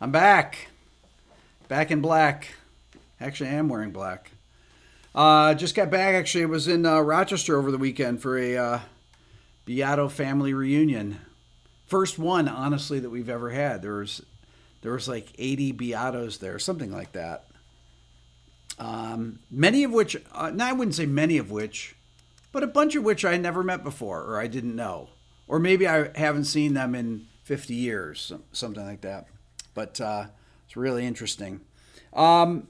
I'm back. Back in black. Actually, I am wearing black. Just got back. Actually, I was in Rochester over the weekend for a Beato family reunion. First one, honestly, that we've ever had. There was like 80 Beatos there, something like that. Many of which, no, I wouldn't say many of which, but a bunch of which I never met before or I didn't know. Or maybe I haven't seen them in 50 years, something like that. But it's really interesting. Um,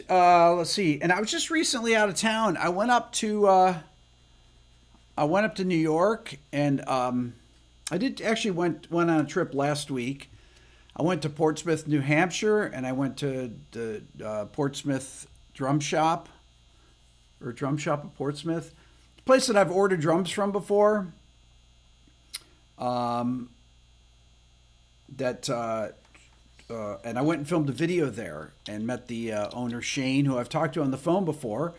let's see. And I was just recently out of town. I went up to New York, and I did actually went on a trip last week. I went to Portsmouth, New Hampshire, and I went to the Portsmouth Drum Shop or Drum Shop of Portsmouth, a place that I've ordered drums from before. Um, that and I went and filmed a video there and met the owner Shane, who I've talked to on the phone before.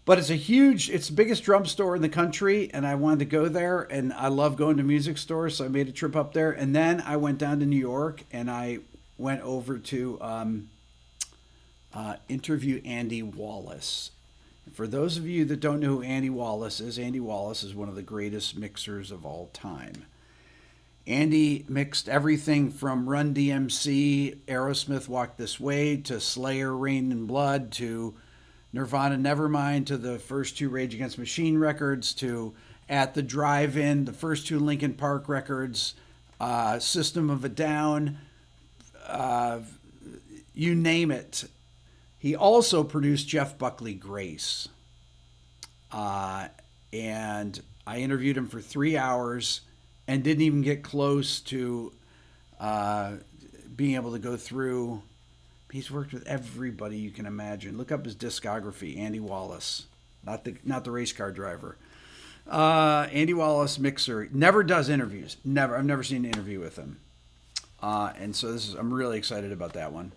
But it's the biggest drum store in the country, and I wanted to go there, and I love going to music stores, so I made a trip up there, and then I went down to New York, and I went over to interview Andy Wallace. For those of you that don't know who Andy Wallace is one of the greatest mixers of all time. Andy mixed everything from Run DMC, Aerosmith Walk This Way, to Slayer Rain and Blood, to Nirvana Nevermind, to the first two Rage Against the Machine records, to At the Drive-In, the first two Linkin Park records, System of a Down, uh, you name it. He also produced Jeff Buckley Grace. Uh, and I interviewed him for 3 hours and didn't even get close to uh, being able to go through. He's worked with everybody you can imagine. Look up his discography, Andy Wallace, not the race car driver. Andy Wallace, mixer, never does interviews. Never, I've never seen an interview with him. And so I'm really excited about that one.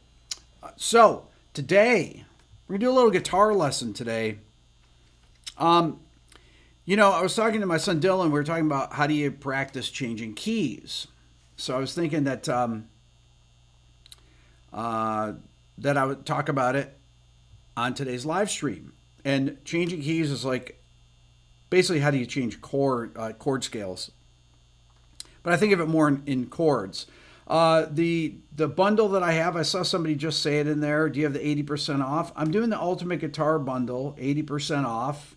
So today we're gonna do a little guitar lesson today. Um, I was talking to my son Dylan. We were talking about how do you practice changing keys. So I was thinking uh, that I would talk about it on today's live stream. And changing keys is like basically how do you change chord scales. But I think of it more in chords. The bundle that I have, I saw somebody just say it in there. Do you have the 80% off? I'm doing the Ultimate Guitar Bundle, 80% off,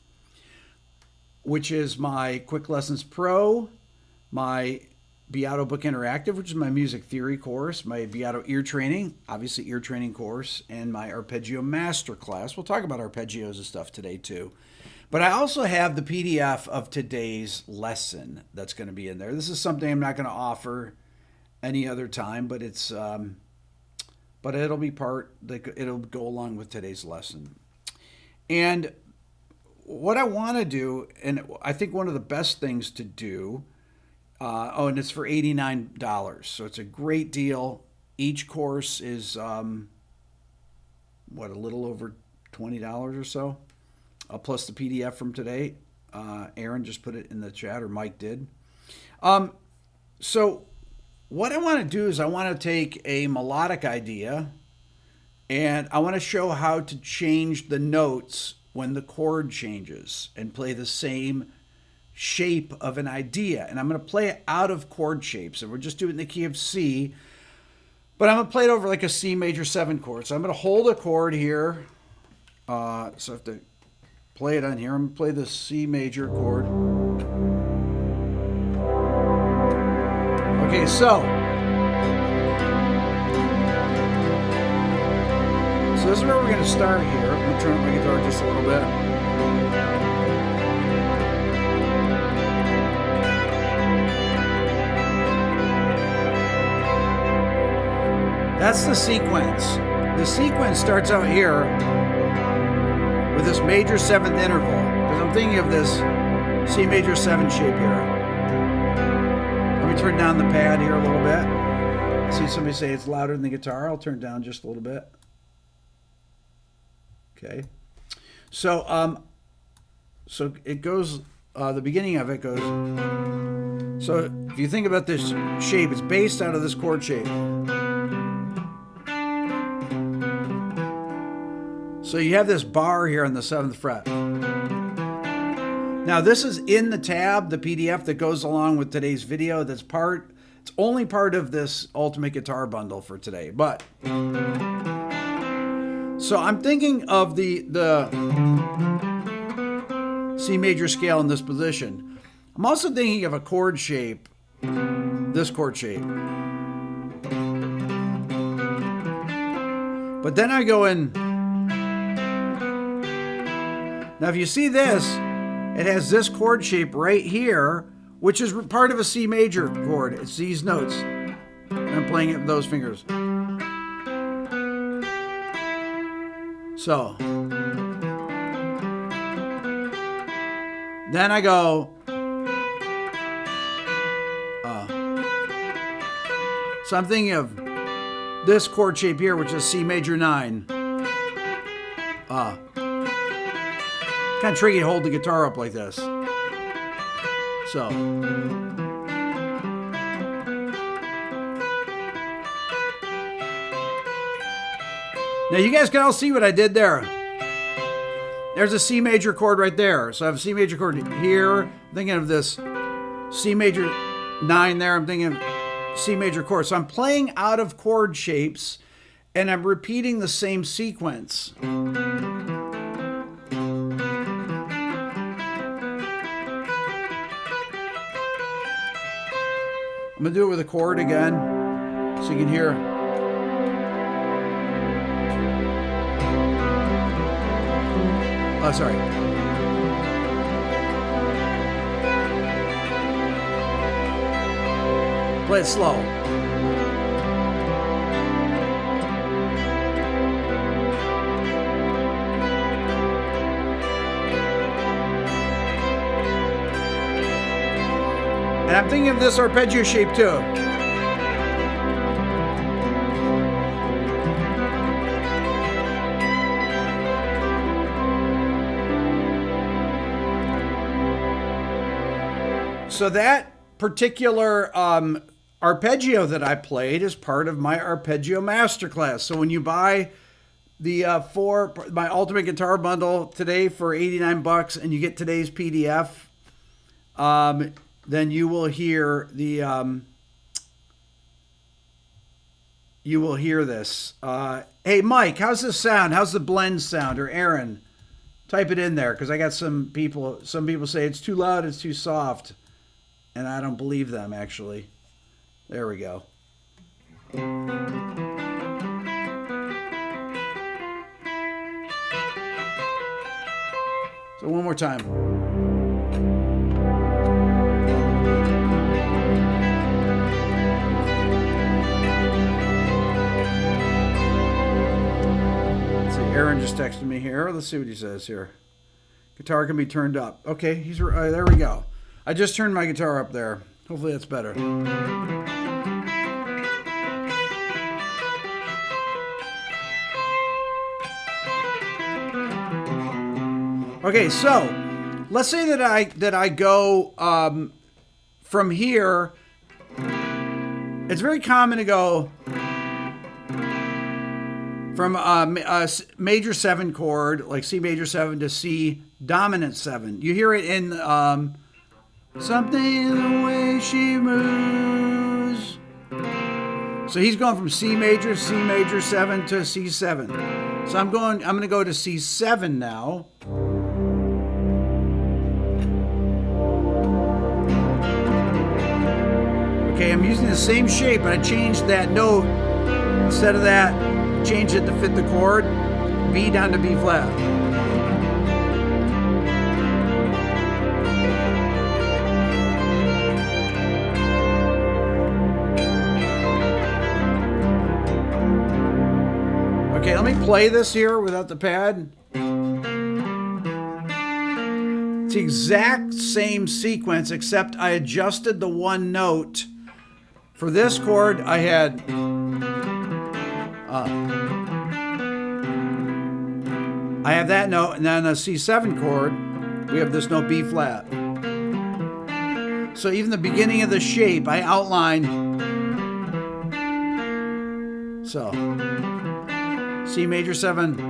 which is my Quick Lessons Pro, my Beato Book Interactive, which is my music theory course, my Beato Ear Training, obviously ear training course, and my Arpeggio Masterclass. We'll talk about arpeggios and stuff today too. But I also have the PDF of today's lesson that's going to be in there. This is something I'm not going to offer any other time, but but it'll be it'll go along with today's lesson. And what I want to do, and I think one of the best things to do, and it's for $89. So it's a great deal. Each course is, a little over $20 or so, plus the PDF from today. Aaron just put it in the chat, or Mike did. Um, so what I want to do is I want to take a melodic idea and I want to show how to change the notes when the chord changes and play the same shape of an idea. And I'm going to play it out of chord shapes. And we're just doing the key of C, but I'm going to play it over like a C major 7 chord. So I'm going to hold a chord here. So I have to play it on here. I'm going to play the C major chord. Okay, so this is where we're going to start here. Let me turn up my guitar just a little bit. That's the sequence. The sequence starts out here with this major 7th interval, because I'm thinking of this C major 7 shape here. Let me turn down the pad here a little bit. I see somebody say it's louder than the guitar. I'll turn it down just a little bit. Okay. So it goes the beginning of it goes. So if you think about this shape, it's based out of this chord shape. So you have this bar here on the 7th fret. Now this is in the tab, the PDF that goes along with today's video. It's only part of this Ultimate Guitar Bundle for today. But so I'm thinking of the C major scale in this position. I'm also thinking of a chord shape, this chord shape. But then I go in. Now if you see this, it has this chord shape right here, which is part of a C major chord. It's these notes. And I'm playing it with those fingers. So then I go. So I'm thinking of this chord shape here, which is C major 9. Kind of tricky to hold the guitar up like this. So. Now you guys can all see what I did there. There's a C major chord right there. So I have a C major chord here. I'm thinking of this C major 9 there. I'm thinking of C major chord. So I'm playing out of chord shapes and I'm repeating the same sequence. I'm going to do it with a chord again so you can hear. Oh, sorry. Play it slow. And I'm thinking of this arpeggio shape too. So that particular arpeggio that I played is part of my Arpeggio Masterclass. So when you buy the my Ultimate Guitar Bundle today for $89 and you get today's PDF, then you will hear the you will hear this. Hey Mike, how's this sound? How's the blend sound? Or Aaron, type it in there because I got some people say it's too loud, it's too soft, and I don't believe them actually. There we go. So one more time. Aaron just texted me here. Let's see what he says here. Guitar can be turned up. Okay, he's there we go. I just turned my guitar up there. Hopefully that's better. Okay, so let's say that I go from here. It's very common to go from a major 7 chord, like C major 7 to C dominant 7. You hear it in something in the way she moves. So he's going from C major 7 to C7. So I'm going to go to C7 now. Okay, I'm using the same shape, but I changed that note. Instead of that, change it to fit the chord, B down to B flat. Okay, let me play this here without the pad. It's the exact same sequence, except I adjusted the one note. For this chord, I had I have that note, and then on a C7 chord, we have this note B flat. So even the beginning of the shape, I outline. So C major 7,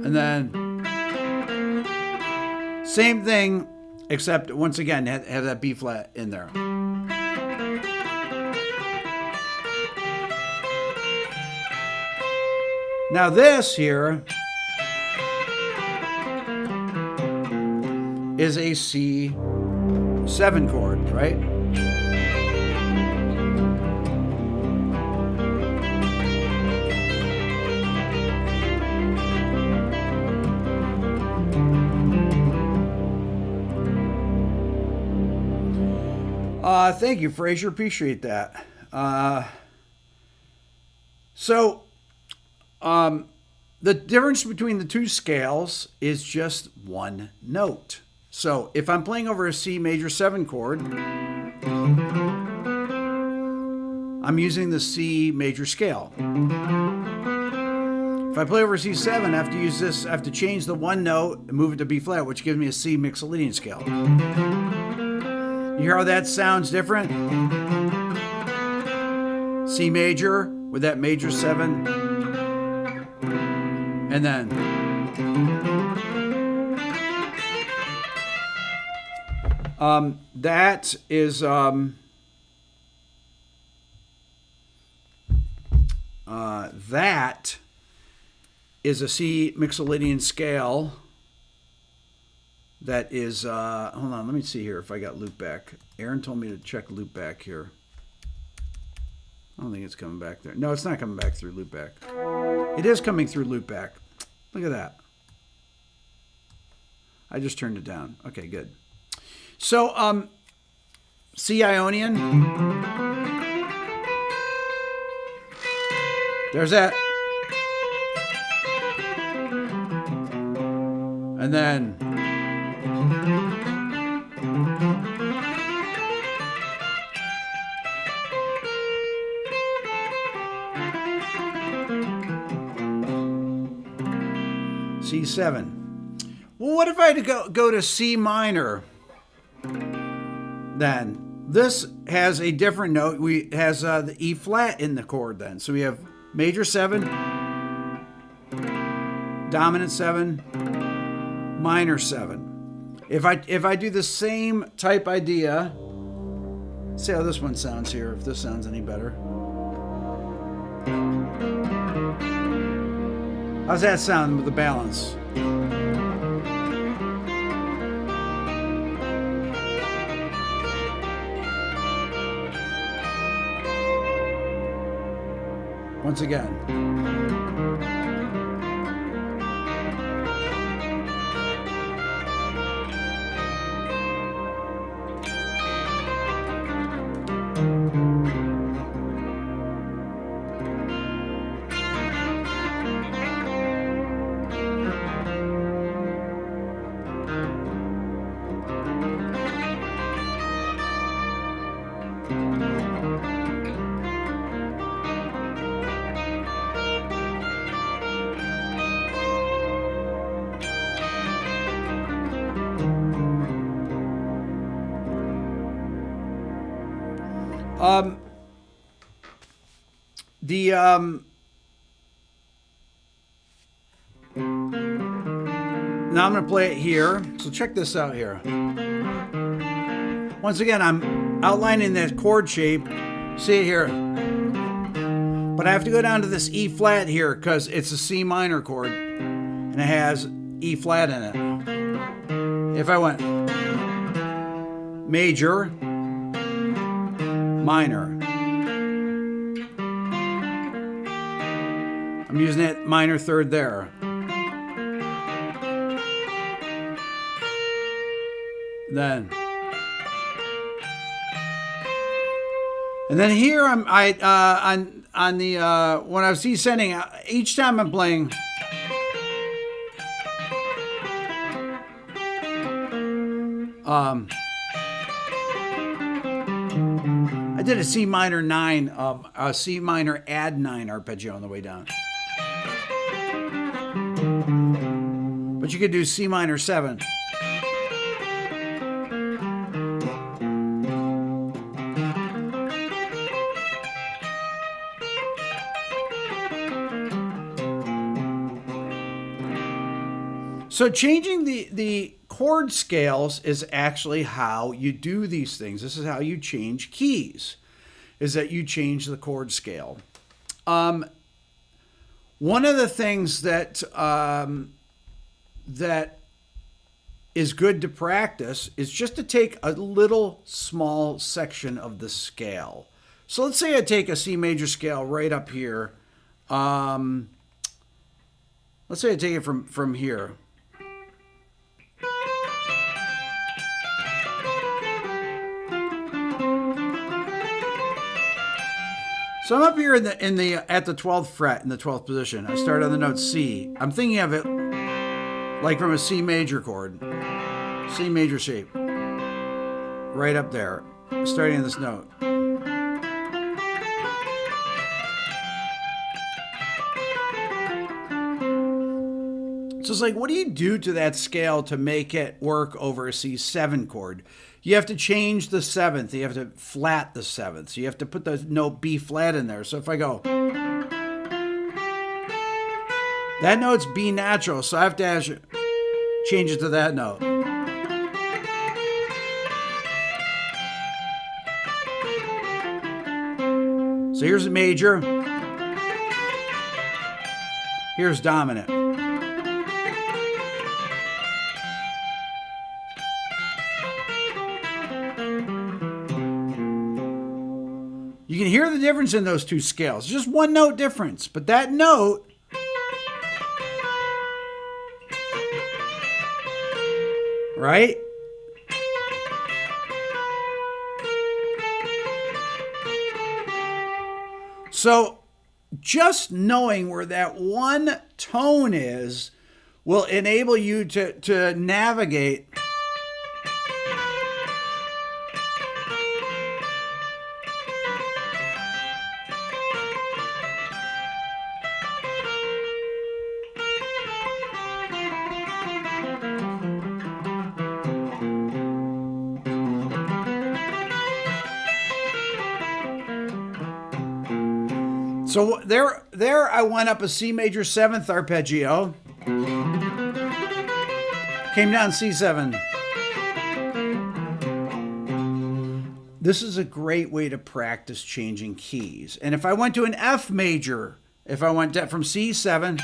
and then same thing, except once again have that B flat in there. Now this here is a C7 chord, right? Thank you, Fraser. Appreciate that. The difference between the two scales is just one note. So if I'm playing over a C major 7 chord, I'm using the C major scale. If I play over C7, I have to use this, I have to change the one note and move it to B flat, which gives me a C mixolydian scale. You hear how that sounds different? C major with that major 7. And then that is that is a C mixolydian scale. That is, hold on, let me see here if I got loop back. Aaron told me to check loop back here. I don't think it's coming back there. No, it's not coming back through loop back. It is coming through loop back. Look at that. I just turned it down. Okay, good. So, C Ionian. There's that. And then C7. Well, what if I had to go to C minor? Then this has a different note. We has the E flat in the chord. Then so we have major 7, dominant 7, minor 7. If I do the same type idea, see how this one sounds here. If this sounds any better. How's that sound with the balance? Once again. Now I'm going to play it here. So check this out here. Once again, I'm outlining that chord shape. See it here. But I have to go down to this E flat here because it's a C minor chord and it has E flat in it. If I went major, minor, I'm using that minor third there. Then, and then here I'm on the when I was descending, each time I'm playing. I did a C minor 9, a C minor add 9 arpeggio on the way down. But you could do C minor 7. So changing the chord scales is actually how you do these things. This is how you change keys, is that you change the chord scale. One of the things that that is good to practice is just to take a little small section of the scale. So let's say I take a C major scale right up here. Let's say I take it from here. So I'm up here at the 12th fret in the 12th position. I start on the note C. I'm thinking of it like from a C major chord, C major shape, right up there, starting on this note. So it's like, what do you do to that scale to make it work over a C7 chord? You have to change the 7th. You have to flat the 7th. So you have to put the note B flat in there. So if I go, that note's B natural, so I have to change it to that note. So here's a major. Here's dominant. You can hear the difference in those two scales. Just one note difference, but that note right? So just knowing where that one tone is will enable you to navigate So there I went up a C major 7th arpeggio, came down C7. This is a great way to practice changing keys. And if I went to an F major, if I went from C7,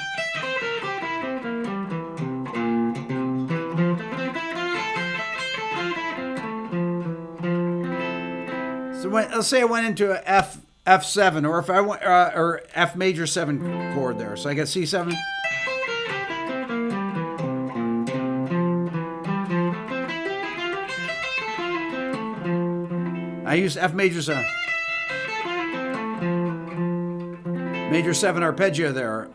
so let's say I went into a F7, or if I went or F major 7 chord there. So I got C7. I used F major 7. Major 7 arpeggio there.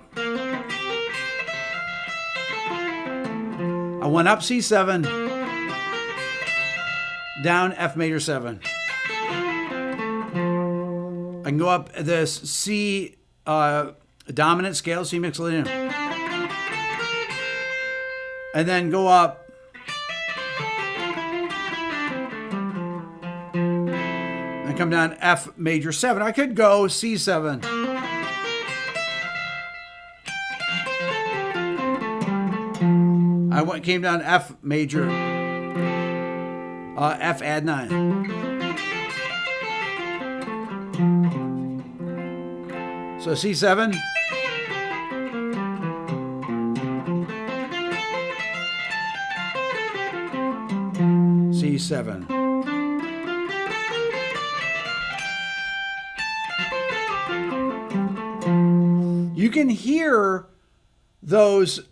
I went up C7, down F major 7. I can go up this C dominant scale, C mixolydian, and then go up and come down F major 7. I could go C7. Came down F major, F add 9. So C7, C7. You can hear those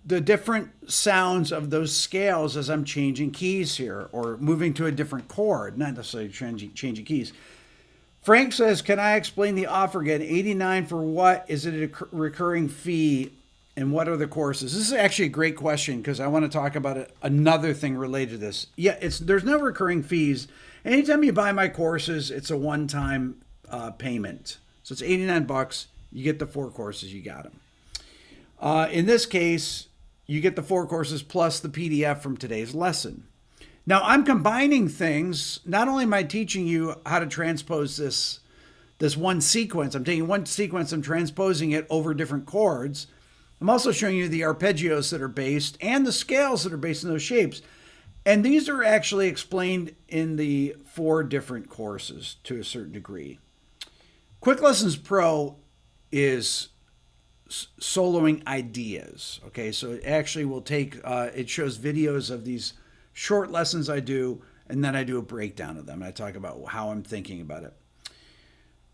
the different sounds of those scales as I'm changing keys here or moving to a different chord, not necessarily changing keys. Frank says, can I explain the offer again? 89 for what? Is it a recurring fee? And what are the courses? This is actually a great question because I want to talk about another thing related to this. Yeah, there's no recurring fees. Anytime you buy my courses, it's a one-time payment. So it's $89. You get the 4 courses, you got them. In this case, you get the 4 courses plus the PDF from today's lesson. Now, I'm combining things. Not only am I teaching you how to transpose this one sequence, I'm taking one sequence, I'm transposing it over different chords, I'm also showing you the arpeggios that are based and the scales that are based on those shapes. And these are actually explained in the 4 different courses to a certain degree. Quick Lessons Pro is soloing ideas. Okay, so it actually will take, it shows videos of these short lessons I do, and then I do a breakdown of them. I talk about how I'm thinking about it.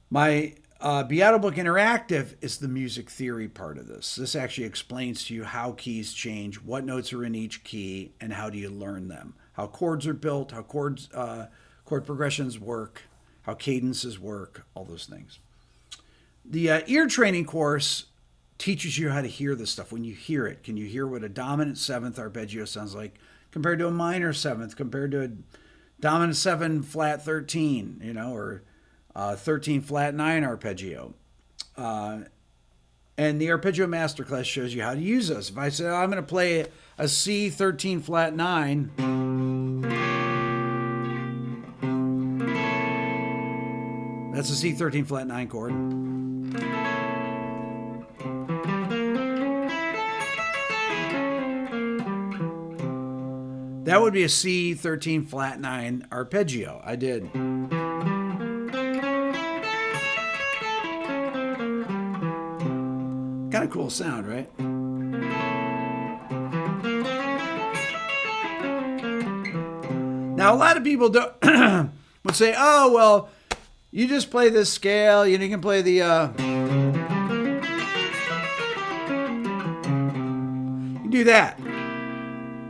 My Beato Book Interactive is the music theory part of this. This actually explains to you how keys change, what notes are in each key, and how do you learn them. How chords are built, how chord progressions work, how cadences work, all those things. The ear training course teaches you how to hear this stuff. When you hear it, can you hear what a dominant 7th arpeggio sounds like compared to a minor 7th, compared to a dominant 7 flat 13, or 13 flat 9 arpeggio. And the Arpeggio Masterclass shows you how to use this. If I say, I'm going to play a C 13 flat 9, that's a C 13 flat 9 chord. That would be a C 13 flat 9 arpeggio. I did. Kind of cool sound, right? Now, a lot of people would say, oh, well, you just play this scale. You can play the... you do that.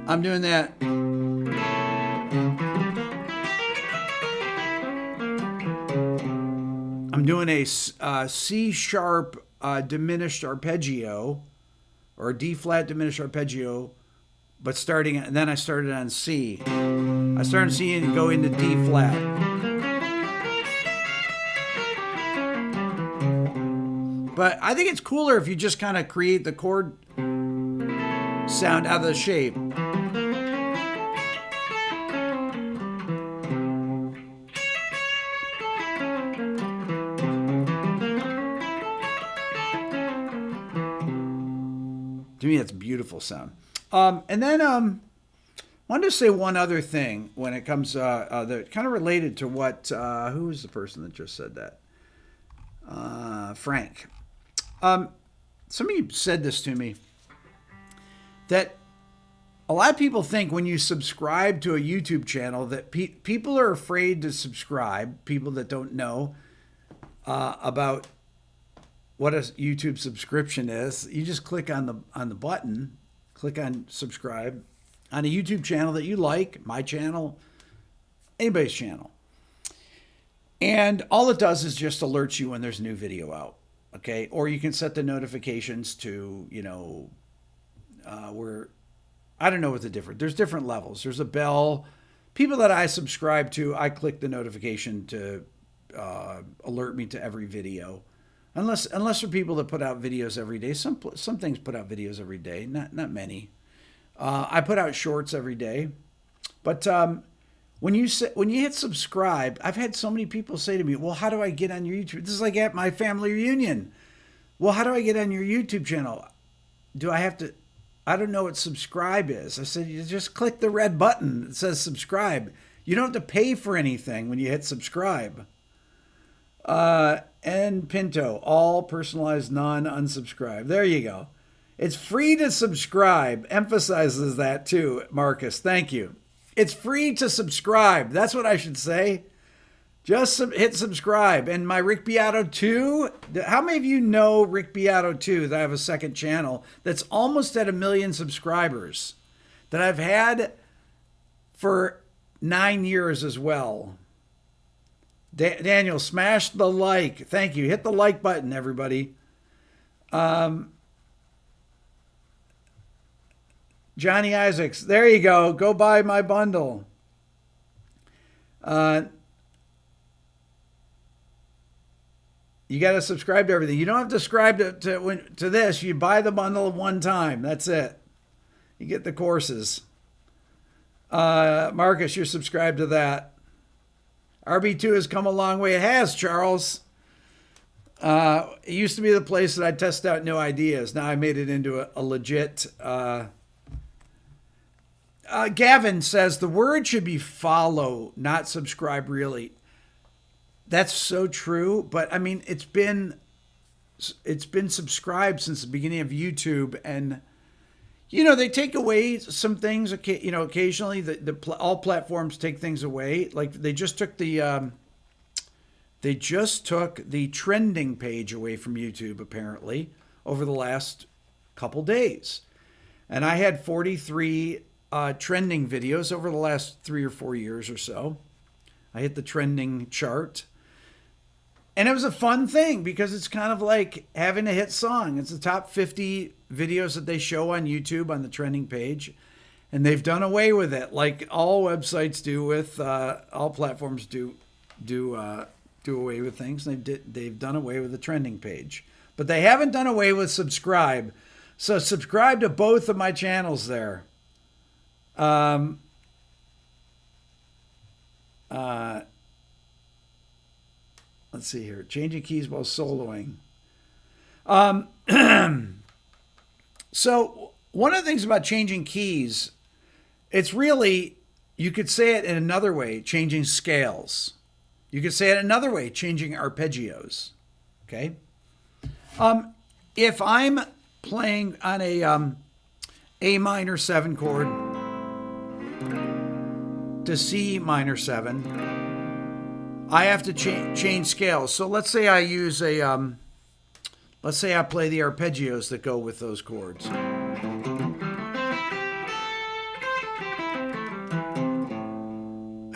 I'm doing that. I'm doing a C sharp diminished arpeggio, or a D flat diminished arpeggio, but and then I started on C. I started on C and go into D flat. But I think it's cooler if you just kind of create the chord sound out of the shape. To me, that's a beautiful sound. And then I wanted to say one other thing when it comes that kind of related to what who was the person that just said that? Frank. Somebody said this to me, that a lot of people think when you subscribe to a YouTube channel that people are afraid to subscribe. People that don't know about what a YouTube subscription is. You just click on the button, click on subscribe on a YouTube channel that you like, my channel, anybody's channel. And all it does is just alerts you when there's a new video out. Okay. Or you can set the notifications to, where, I don't know what the difference, there's different levels. There's a bell. People that I subscribe to, I click the notification to alert me to every video. Unless for people that put out videos every day. Some things put out videos every day, not many. I put out shorts every day. But when you hit subscribe, I've had so many people say to me, well, how do I get on your YouTube? This is like at my family reunion. Well, how do I get on your YouTube channel? I don't know what subscribe is. I said, you just click the red button that says subscribe. You don't have to pay for anything when you hit subscribe. And Pinto, all personalized, non-unsubscribe. There you go. It's free to subscribe. Emphasizes that too, Marcus. Thank you. It's free to subscribe. That's what I should say. Just hit subscribe. And my Rick Beato 2, how many of you know Rick Beato 2, that I have a second channel that's almost at 1 million subscribers, that I've had for 9 years as well? Daniel, smash the like. Thank you. Hit the like button, everybody. Johnny Isaacs, there you go. Go buy my bundle. You got to subscribe to everything. You don't have to subscribe to this. You buy the bundle one time. That's it. You get the courses. Marcus, you're subscribed to that. RB2 has come a long way. It has, Charles. it used to be the place that I test out new ideas. Now I made it into a legit. Gavin says the word should be follow, not subscribe. Really, that's so true. But I mean, it's been subscribed since the beginning of YouTube, and they take away some things. Occasionally, all platforms take things away. Like they just took the trending page away from YouTube apparently over the last couple days, and I had 43 trending videos over the last 3 or 4 years or so. I hit the trending chart. And it was a fun thing because it's kind of like having a hit song. It's the top 50 videos that they show on YouTube on the trending page. And they've done away with it, like all websites do with, all platforms do away with things. They've done away with the trending page. But they haven't done away with subscribe. So subscribe to both of my channels there. Let's see here. Changing keys while soloing. So one of the things about changing keys, it's really, you could say it in another way, changing scales. You could say it another way, changing arpeggios. Okay. If I'm playing on a minor 7 chord to C minor 7, I have to change scales. So let's say I use let's say I play the arpeggios that go with those chords.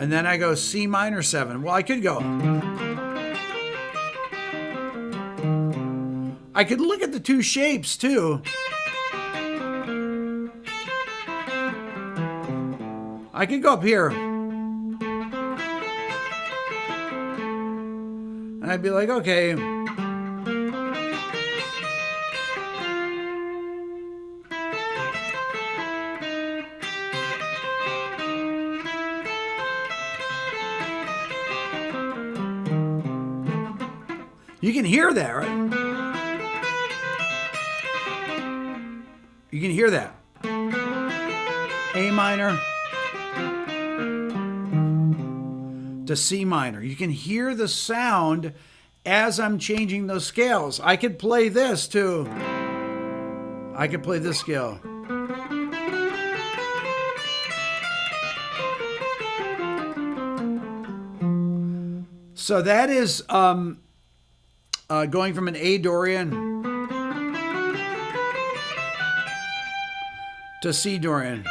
And then I go C minor 7. Well, I could look at the two shapes too. I could go up here. And I'd be like, okay. You can hear that, right? You can hear that. A minor to C minor. You can hear the sound as I'm changing those scales. I could play this too. I could play this scale. So that is going from an A Dorian to C Dorian.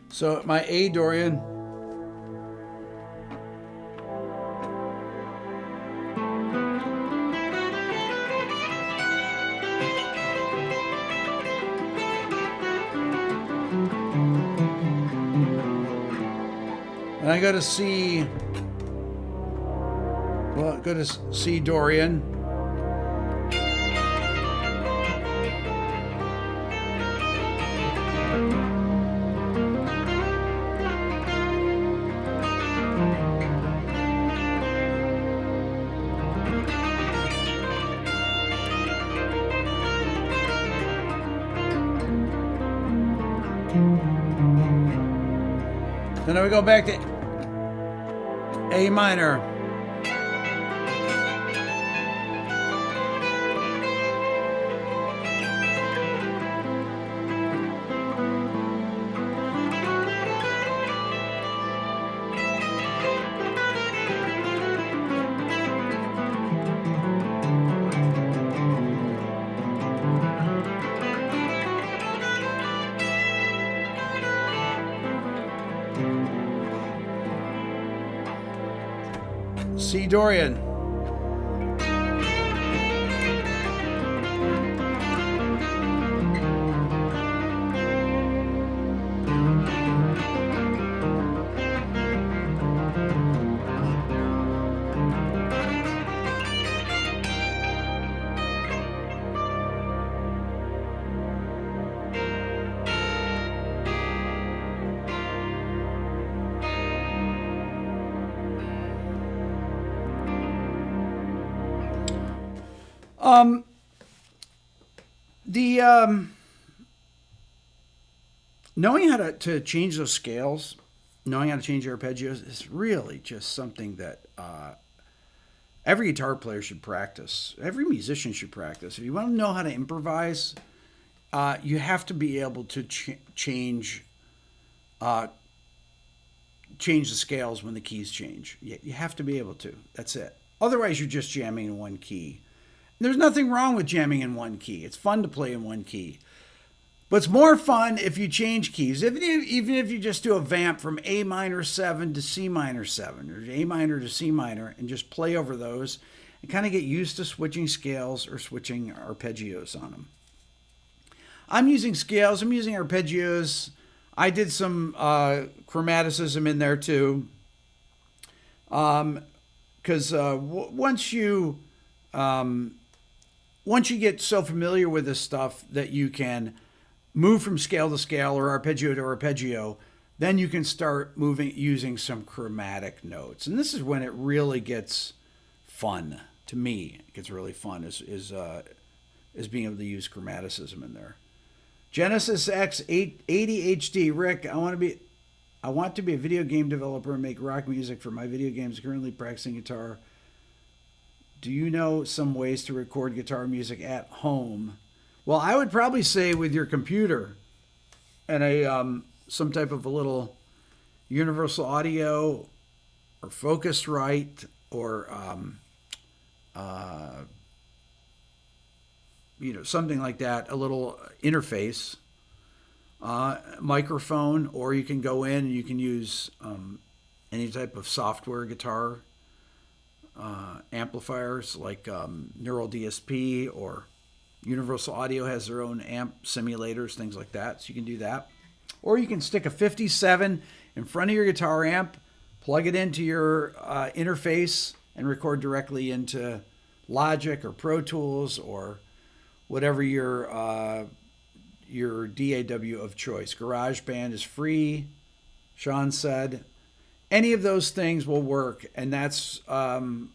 So my A Dorian. And I go to C. Well, go to C Dorian. Then we go back to A minor. C Dorian. The knowing how to change those scales, knowing how to change arpeggios is really just something that every guitar player should practice. Every musician should practice. If you want to know how to improvise, you have to be able to change the scales when the keys change. You have to be able to. That's it. Otherwise, you're just jamming in one key. There's nothing wrong with jamming in one key. It's fun to play in one key. But it's more fun if you change keys. Even if you just do a vamp from A minor 7 to C minor 7 or A minor to C minor and just play over those and kind of get used to switching scales or switching arpeggios on them. I'm using scales. I'm using arpeggios. I did some chromaticism in there too. Because once you get so familiar with this stuff that you can move from scale to scale or arpeggio to arpeggio, then you can start using some chromatic notes. And this is when it really gets fun. To me, it gets really fun is being able to use chromaticism in there. Genesis X 80 HD. Rick, I want to be a video game developer and make rock music for my video games. Currently practicing guitar. Do you know some ways to record guitar music at home? Well, I would probably say with your computer and some type of a little universal audio or Focusrite or something like that, a little interface, microphone, or you can go in and you can use any type of software guitar amplifiers like Neural DSP, or Universal Audio has their own amp simulators, things like that. So you can do that. Or you can stick a 57 in front of your guitar amp, plug it into your interface, and record directly into Logic or Pro Tools or whatever your DAW of choice. GarageBand is free, Sean said. Any of those things will work, and that's what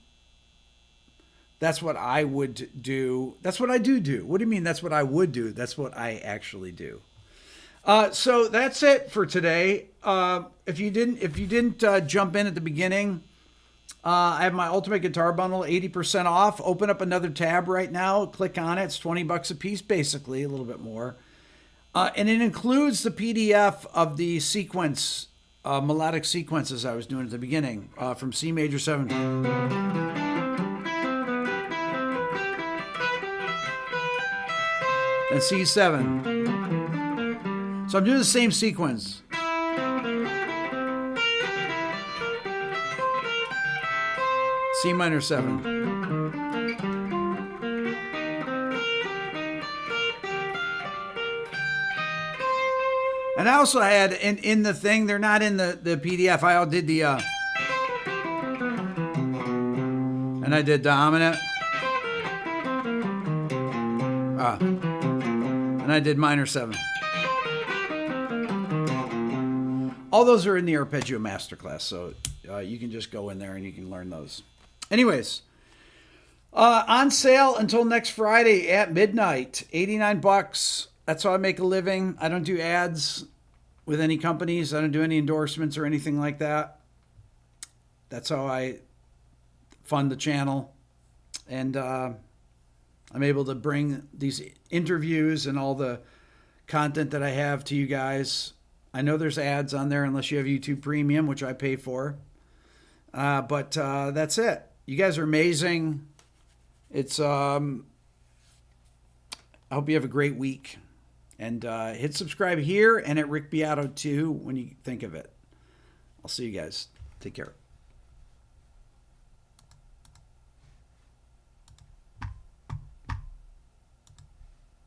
I would do. That's what I do. What do you mean that's what I would do? That's what I actually do. So that's it for today. If you didn't jump in at the beginning, I have my Ultimate Guitar Bundle, 80% off. Open up another tab right now. Click on it. It's $20 a piece, basically, a little bit more. And it includes the PDF of the sequence, melodic sequences I was doing at the beginning, from C major 7. And C7. So I'm doing the same sequence. C minor 7. And I also had in the thing, they're not in the PDF. I did the and I did dominant. And I did minor 7. All those are in the Arpeggio Masterclass, so you can just go in there and you can learn those. Anyways, on sale until next Friday at midnight, $89. That's how I make a living. I don't do ads with any companies. I don't do any endorsements or anything like that. That's how I fund the channel. And I'm able to bring these interviews and all the content that I have to you guys. I know there's ads on there unless you have YouTube Premium, which I pay for. But that's it. You guys are amazing. It's I hope you have a great week. And hit subscribe here and at Rick Beato too when you think of it. I'll see you guys. Take care.